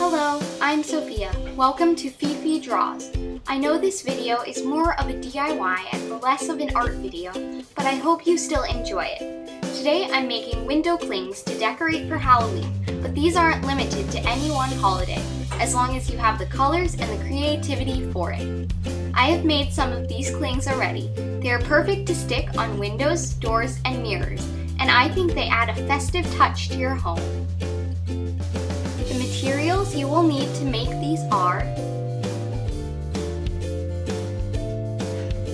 Hello, I'm Sophia. Welcome to Fifi Draws. I know this video is more of a DIY and less of an art video, but I hope you still enjoy it. Today I'm making window clings to decorate for Halloween, but these aren't limited to any one holiday, as long as you have the colors and the creativity for it. I have made some of these clings already. They are perfect to stick on windows, doors, and mirrors, and I think they add a festive touch to your home. The materials you will need to make these are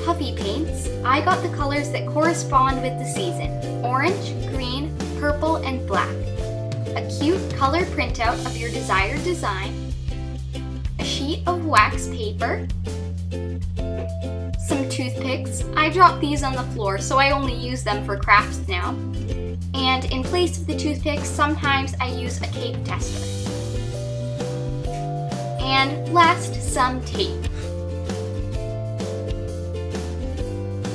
puffy paints. I got the colors that correspond with the season: orange, green, purple, and black. A cute color printout of your desired design, a sheet of wax paper, some toothpicks. I dropped these on the floor, so I only use them for crafts now. And in place of the toothpicks, sometimes I use a cake tester. And last, some tape.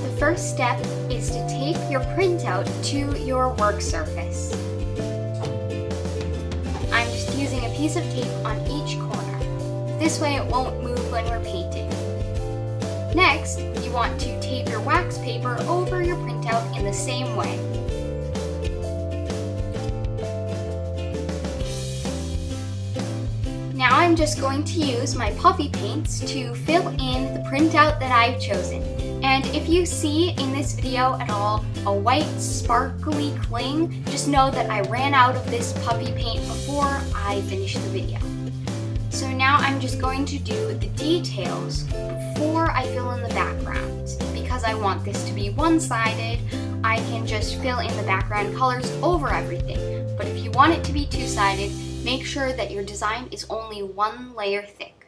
The first step is to tape your printout to your work surface. I'm just using a piece of tape on each corner. This way it won't move when we're painting. Next, you want to tape your wax paper over your printout in the same way. Now I'm just going to use my puffy paints to fill in the printout that I've chosen. And if you see in this video at all a white sparkly cling, just know that I ran out of this puffy paint before I finished the video. So now I'm just going to do the details before I fill in the background. Because I want this to be one-sided, I can just fill in the background colors over everything. But if you want it to be two-sided, make sure that your design is only one layer thick.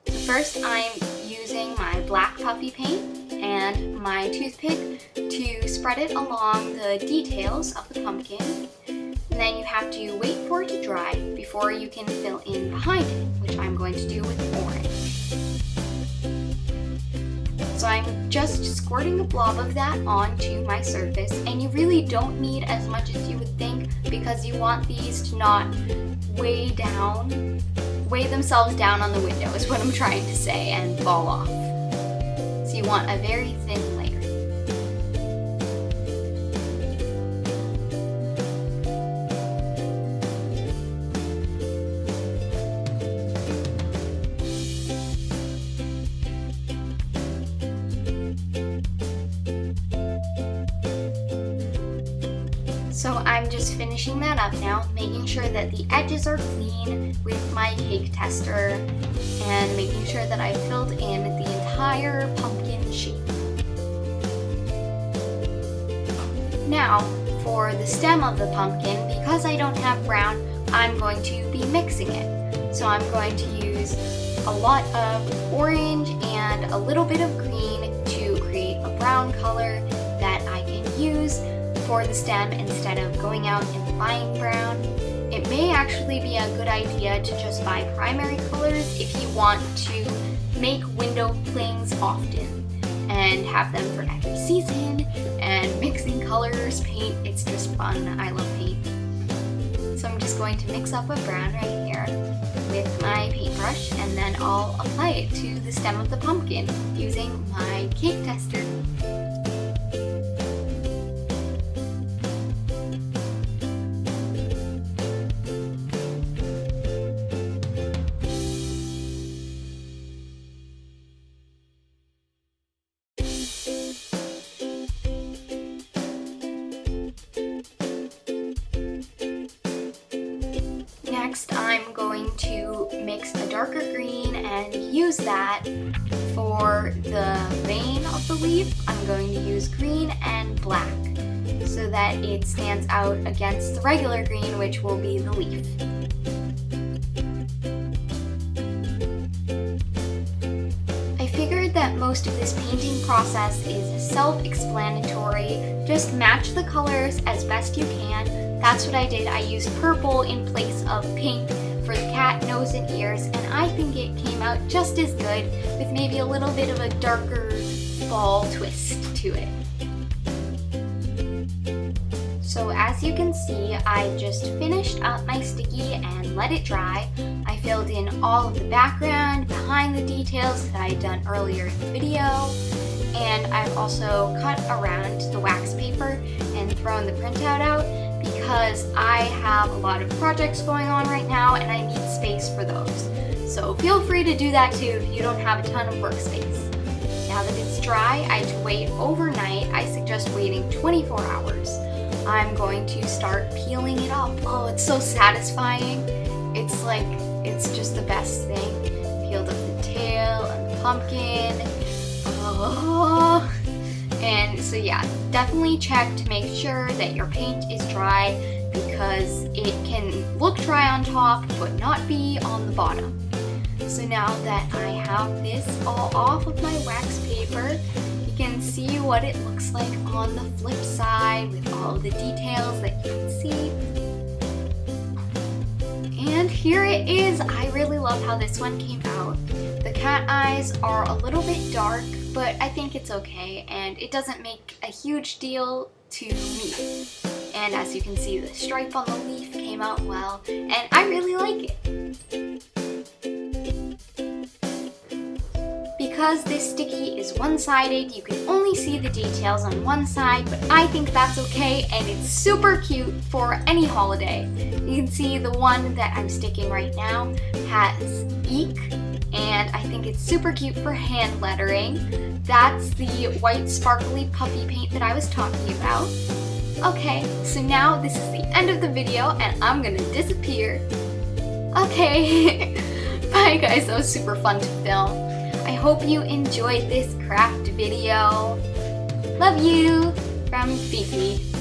So first I'm using my black puffy paint and my toothpick to spread it along the details of the pumpkin. And then you have to wait for it to dry before you can fill in behind it, which I'm going to do with orange. So I'm just squirting a blob of that onto my surface, and you really don't need as much as you would think because you want these to not weigh themselves down on the window is what I'm trying to say, and fall off. So you want a very thin layer. So I'm just finishing that up now, making sure that the edges are clean with my cake tester and making sure that I filled in the entire pumpkin shape. Now, for the stem of the pumpkin, because I don't have brown, I'm going to be mixing it. So I'm going to use a lot of orange and a little bit of green to create a brown color that I can use for the stem instead of going out and buying brown. It may actually be a good idea to just buy primary colors if you want to make window clings often and have them for every season, and mixing colors, paint, it's just fun. I love paint. So I'm just going to mix up a brown right here with my paintbrush, and then I'll apply it to the stem of the pumpkin using my cake tester. Next, I'm going to mix a darker green and use that for the vein of the leaf. I'm going to use green and black so that it stands out against the regular green, which will be the leaf. I figured that most of this painting process is self-explanatory. Just match the colors as best you can. That's what I did. I used purple in place of pink for the cat nose and ears, and I think it came out just as good with maybe a little bit of a darker fall twist to it. So as you can see, I just finished up my sticky and let it dry. I filled in all of the background, behind the details that I had done earlier in the video, and I've also cut around the wax paper and thrown the printout out because I have a lot of projects going on right now and I need space for those. So feel free to do that too if you don't have a ton of workspace. Now that it's dry, I had to wait overnight. I suggest waiting 24 hours. I'm going to start peeling it off. Oh, it's so satisfying. It's just the best thing. Peeled up the tail and the pumpkin. Oh. And so yeah, definitely check to make sure that your paint is dry because it can look dry on top but not be on the bottom. So now that I have this all off of my wax paper, you can see what it looks like on the flip side with all of the details that you can see. And here it is. I really love how this one came out. The cat eyes are a little bit dark, but I think it's okay, and it doesn't make a huge deal to me. And as you can see, the stripe on the leaf came out well, and I really like it. Because this sticky is one-sided, you can only see the details on one side, but I think that's okay, and it's super cute for any holiday. You can see the one that I'm sticking right now has eek, and I think it's super cute for hand lettering. That's the white sparkly puffy paint that I was talking about. Okay, so now this is the end of the video, and I'm gonna disappear. Okay, bye guys, that was super fun to film. I hope you enjoyed this craft video. Love you, from Fifi.